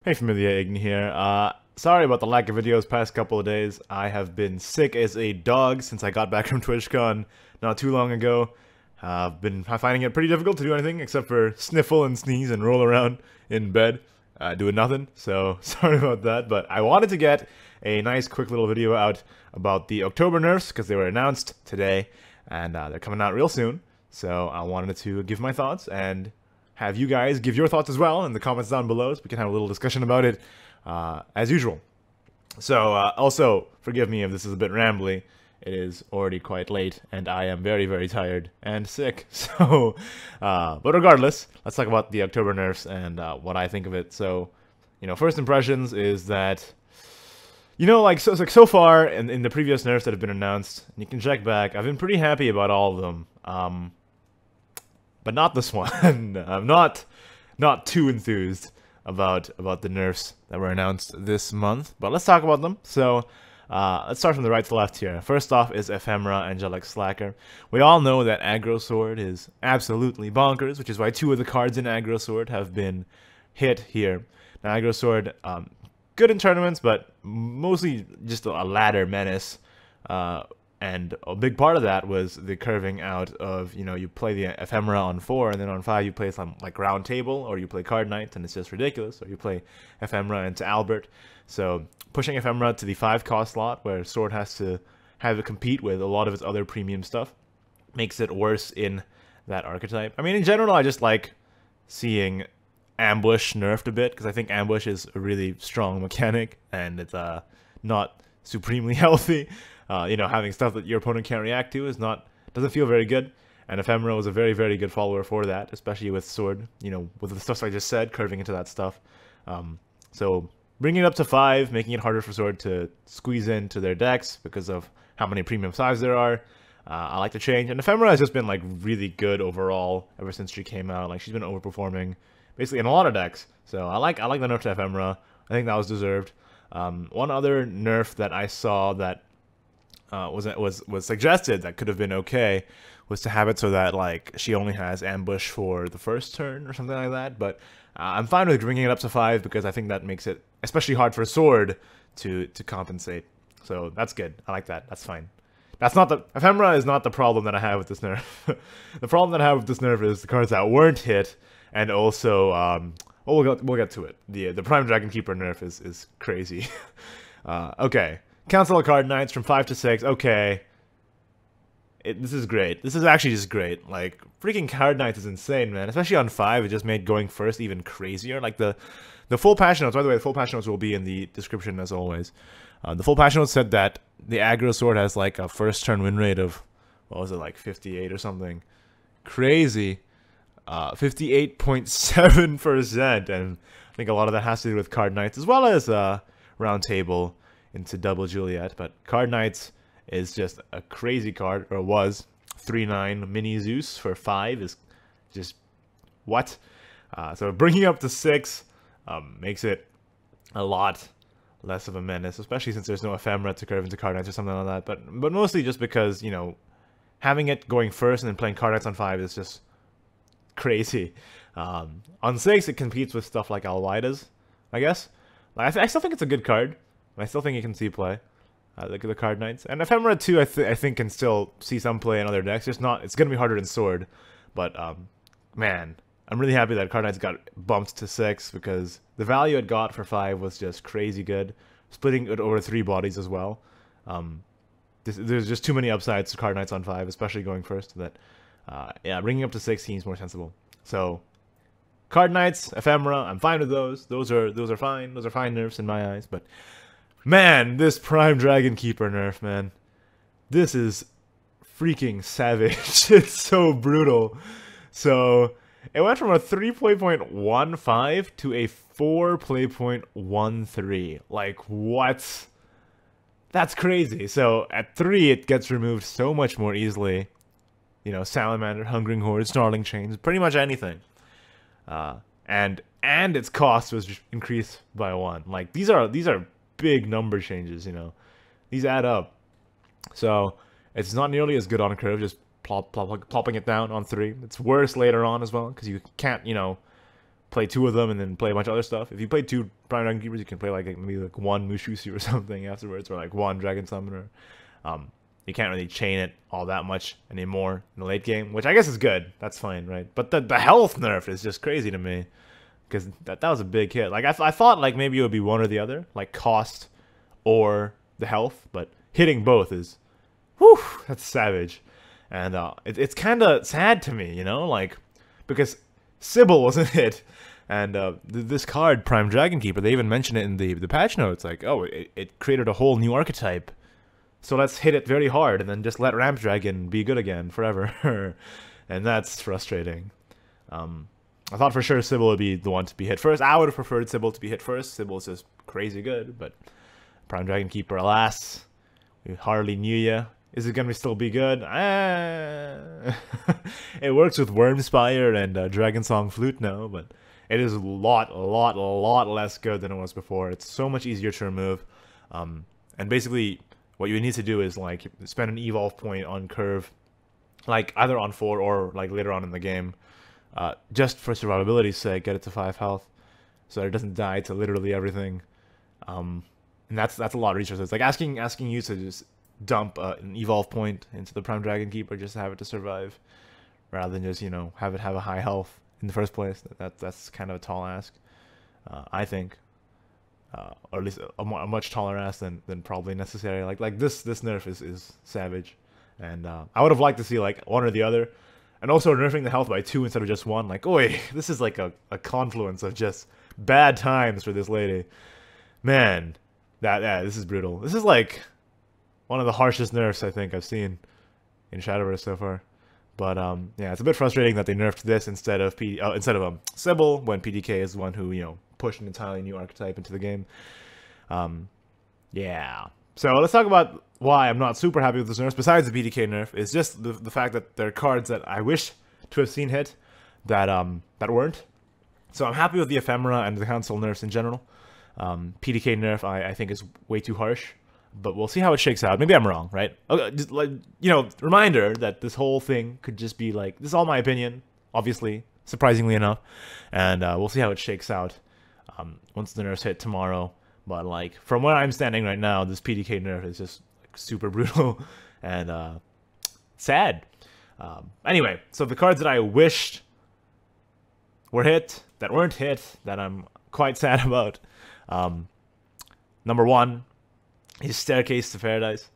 Hey familiar, Igni here. Sorry about the lack of videos past couple of days. I have been sick as a dog since I got back from TwitchCon not too long ago. I've been finding it pretty difficult to do anything except for sniffle and sneeze and roll around in bed, doing nothing. So sorry about that, but I wanted to get a nice quick little video out about the October nerfs because they were announced today and they're coming out real soon. So I wanted to give my thoughts and have you guys give your thoughts as well in the comments down below so we can have a little discussion about it as usual. So also, forgive me if this is a bit rambly. It is already quite late and I am very, very tired and sick. So, but regardless, let's talk about the October nerfs and what I think of it. So, first impressions is that, so far in the previous nerfs that have been announced, and you can check back, I've been pretty happy about all of them. But not this one. I'm not too enthused about the nerfs that were announced this month. But let's talk about them. So let's start from the right to left here. First off is Ephemeral Angelic Slacker. We all know that Aggro Sword is absolutely bonkers, which is why two of the cards in Aggro Sword have been hit here. Now Aggro Sword, good in tournaments, but mostly just a ladder menace. And a big part of that was the curving out of, you play the Ephemera on 4, and then on 5 you play some, like, Round Table, or you play Card Knight, and it's just ridiculous, or you play Ephemera into Albert. So, pushing Ephemera to the 5-cost slot, where Sword has to have it compete with a lot of its other premium stuff, makes it worse in that archetype. I mean, in general, I just like seeing Ambush nerfed a bit, because I think Ambush is a really strong mechanic, and it's not supremely healthy. Having stuff that your opponent can't react to doesn't feel very good. And Ephemera was a very, very good follower for that, especially with Sword, with the stuff I just said, curving into that stuff. So bringing it up to 5, making it harder for Sword to squeeze into their decks because of how many premium 5s there are. I like the change. And Ephemera has just been, like, really good overall ever since she came out. Like, she's been overperforming basically in a lot of decks. So I like the nerf to Ephemera. I think that was deserved. One other nerf that I saw that was suggested that could have been okay was to have it so that, like, she only has ambush for the first turn or something like that. But I'm fine with bringing it up to 5 because I think that makes it especially hard for Sword to compensate. So that's good. I like that. That's fine. That's not the Ephemera is not the problem that I have with this nerf. The problem that I have with this nerf is the cards that weren't hit, and also we'll get to it. The Prime Dragon Keeper nerf is crazy. Okay. Cancel Card Knights from 5 to 6. Okay. This is great. This is actually just great. Like, freaking Card Knights is insane, man. Especially on 5, it just made going first even crazier. Like, the full patch notes, by the way, the full patch notes will be in the description as always. The full patch notes said that the Aggro Sword has, like, a first turn win rate of, what was it, like 58 or something. Crazy. 58.7%. And I think a lot of that has to do with Card Knights as well as Round Table into Double Juliet. But Card Knights is just a crazy card, or was. 3/9 Mini Zeus for 5 is just what? So bringing up to 6 makes it a lot less of a menace, especially since there's no Ephemera to curve into Card Knights or something like that. But mostly just because, having it going first and then playing Card Knights on 5 is just crazy. On 6 it competes with stuff like Alwaidas, I guess. Like, I still think it's a good card. I still think you can see play. Look at the Card Knights. And Ephemera 2, I think can still see some play in other decks. It's going to be harder than Sword. But, man, I'm really happy that Card Knights got bumped to 6 because the value it got for 5 was just crazy good. Splitting it over 3 bodies as well. There's just too many upsides to Card Knights on 5, especially going first. That, yeah, bringing up to 6 seems more sensible. So, Card Knights, Ephemera, I'm fine with those. Those are fine. Those are fine nerfs in my eyes. But man, this Prime Dragon Keeper nerf, man. This is freaking savage. It's so brutal. So, it went from a 3 play.15 to a 4 play.13. Like, what? That's crazy. So, at 3, it gets removed so much more easily. Salamander, Hungering Horde, Snarling Chains, pretty much anything. And its cost was increased by 1. Like, these are big number changes, These add up. So, it's not nearly as good on a curve, just plopping it down on 3. It's worse later on as well, because you can't, play 2 of them and then play a bunch of other stuff. If you play 2 Prime Dragon Keepers, you can play like maybe like 1 Mushushi or something afterwards, or like 1 Dragon Summoner. You can't really chain it all that much anymore in the late game, which I guess is good. That's fine, right? But the health nerf is just crazy to me, because that was a big hit. Like I thought like maybe it would be one or the other, like cost or the health, but hitting both is, whew, that's savage. And it's kind of sad to me, you know, like, because Sybil wasn't hit, and this card, Prime Dragon Keeper, they even mention it in the patch notes, like, oh, it created a whole new archetype. So let's hit it very hard and then just let Ramp Dragon be good again forever. And that's frustrating. I thought for sure Sybil would be the one to be hit first. I would have preferred Sybil to be hit first. Sybil's just crazy good, but Prime Dragon Keeper, alas, we hardly knew ya. Is it going to still be good? It works with Wormspire and Dragon Song Flute now, but it is a lot less good than it was before. It's so much easier to remove. And basically, what you need to do is like spend an evolve point on curve, like either on 4 or like later on in the game, just for survivability's sake. Get it to 5 health, so that it doesn't die to literally everything. And that's a lot of resources. Like asking you to just dump an evolve point into the Prime Dragon Keeper just to have it to survive, rather than just, you know, have it have a high health in the first place. That's kind of a tall ask, I think. Or at least a much taller ass than probably necessary. Like this nerf is savage, and I would have liked to see like one or the other, and also nerfing the health by 2 instead of just 1. Like, oi, this is like a confluence of just bad times for this lady. Man, this is brutal. This is like one of the harshest nerfs I think I've seen in Shadowverse so far. But yeah, it's a bit frustrating that they nerfed this instead of Sybil, when PDK is the one who, you know, pushed an entirely new archetype into the game. Yeah. So let's talk about why I'm not super happy with this nerf. Besides the PDK nerf, is just the fact that there are cards that I wish to have seen hit that weren't. So I'm happy with the Ephemera and the Council nerfs in general. PDK nerf I think is way too harsh, but we'll see how it shakes out. Maybe I'm wrong, right? Okay, just like, you know, reminder that this whole thing could just be like, this is all my opinion, obviously, surprisingly enough, and we'll see how it shakes out once the nerfs hit tomorrow. But like, from where I'm standing right now, this PDK nerf is just like, super brutal and sad. Anyway, so the cards that I wished were hit, that weren't hit, that I'm quite sad about. Number 1 is Staircase to Paradise.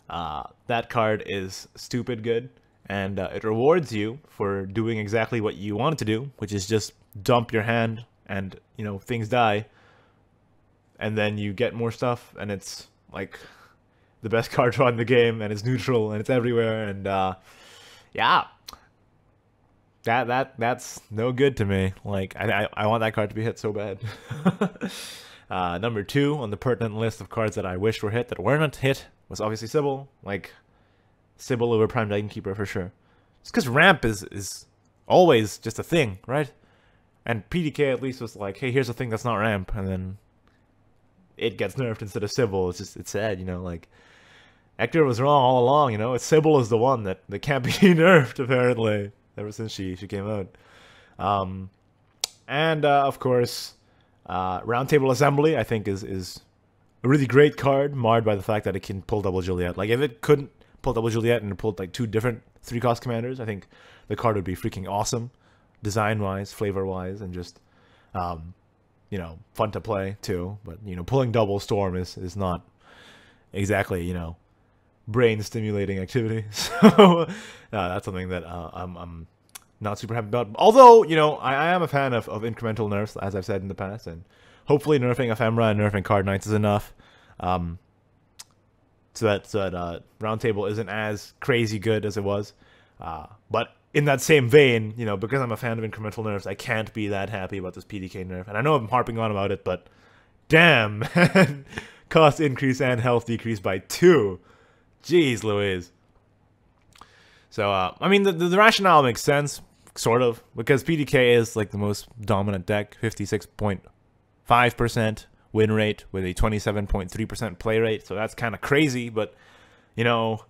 That card is stupid good, and it rewards you for doing exactly what you want it to do, which is just dump your hand and, you know, things die, and then you get more stuff, and it's like the best card draw in the game, and it's neutral, and it's everywhere, and yeah, that's no good to me. Like, I want that card to be hit so bad. Number 2 on the pertinent list of cards that I wished were hit that weren't hit was obviously Sybil. Like, Sybil over Prime Dragon Keeper for sure. It's because ramp is always just a thing, right? And PDK at least was like, hey, here's a thing that's not ramp, and then it gets nerfed instead of Sybil. It's sad, you know, like, Hector was wrong all along, you know. Sybil is the one that can't be nerfed, apparently, ever since she came out. And of course, Roundtable Assembly, I think, is a really great card, marred by the fact that it can pull Double Juliet. Like, if it couldn't pull Double Juliet and it pulled like 2 different 3-cost commanders, I think the card would be freaking awesome, design-wise, flavor-wise, and just, you know, fun to play too. But, you know, pulling Double Storm is not exactly, you know, brain-stimulating activity. So that's something that I'm not super happy about. Although, you know, I am a fan of incremental nerfs, as I've said in the past, and hopefully nerfing Ephemera and nerfing Card Knights is enough, so that Roundtable isn't as crazy good as it was. But in that same vein, you know, because I'm a fan of incremental nerfs, I can't be that happy about this PDK nerf. And I know I'm harping on about it, but damn, man, cost increase and health decrease by 2. Jeez Louise. So, I mean, the rationale makes sense, sort of, because PDK is like the most dominant deck, 56.5% win rate with a 27.3% play rate, so that's kind of crazy, but, you know,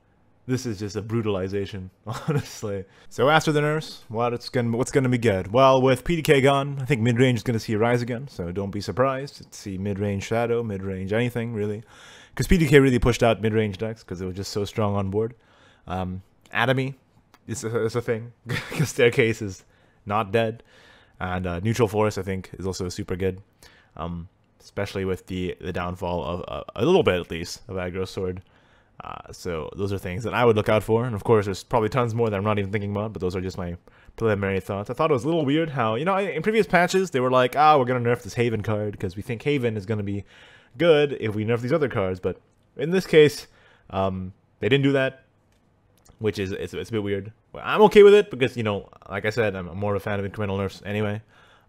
This is just a brutalization, honestly. So after the nerfs, what's gonna be good? Well, with PDK gone, I think mid-range is gonna see a rise again, so don't be surprised to see mid-range Shadow, mid-range anything, really. Because PDK really pushed out mid-range decks, because it was just so strong on board. Atomy is a thing, because Staircase is not dead. And Neutral Force, I think, is also super good. Especially with the downfall of, a little bit at least, of Aggro Sword. So those are things that I would look out for, and of course there's probably tons more that I'm not even thinking about, but those are just my preliminary thoughts. I thought it was a little weird how, you know, in previous patches they were like, we're gonna nerf this Haven card because we think Haven is gonna be good if we nerf these other cards, but in this case, they didn't do that, which is it's a bit weird. Well, I'm okay with it because, you know, like I said, I'm more of a fan of incremental nerfs anyway,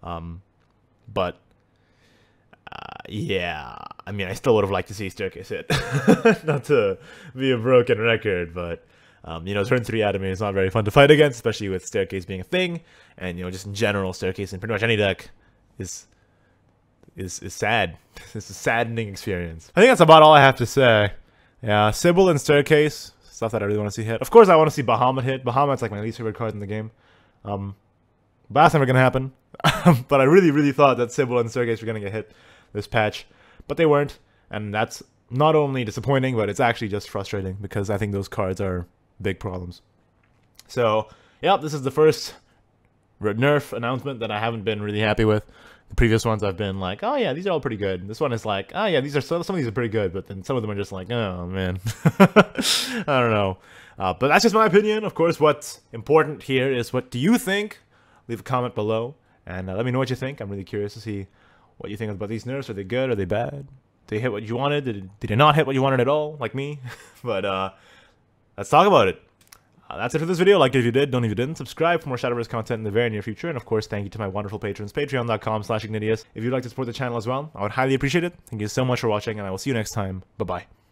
but yeah, I mean, I still would have liked to see Staircase hit. Not to be a broken record, but, you know, turn 3 Atomy is not very fun to fight against, especially with Staircase being a thing, and, you know, just in general, Staircase in pretty much any deck is sad. It's a saddening experience. I think that's about all I have to say. Yeah, Sybil and Staircase, stuff that I really want to see hit. Of course, I want to see Bahamut hit. Bahamut's like my least favorite card in the game. But that's never going to happen. But I really, really thought that Sybil and Staircase were going to get hit this patch, but they weren't, and that's not only disappointing, but it's actually just frustrating because I think those cards are big problems. So, yeah, this is the first nerf announcement that I haven't been really happy with. The previous ones I've been like, oh yeah, these are all pretty good. This one is like, oh yeah, some of these are pretty good, but then some of them are just like, oh man, I don't know. But that's just my opinion. Of course, what's important here is what do you think? Leave a comment below and let me know what you think. I'm really curious to see what you think about these nerfs. Are they good? Are they bad? Did they hit what you wanted? Did they not hit what you wanted at all, like me? But let's talk about it. That's it for this video. Like it if you did, don't if you didn't. Subscribe for more Shadowverse content in the very near future. And of course, thank you to my wonderful patrons, patreon.com/Ignideus. If you'd like to support the channel as well, I would highly appreciate it. Thank you so much for watching, and I will see you next time. Bye-bye.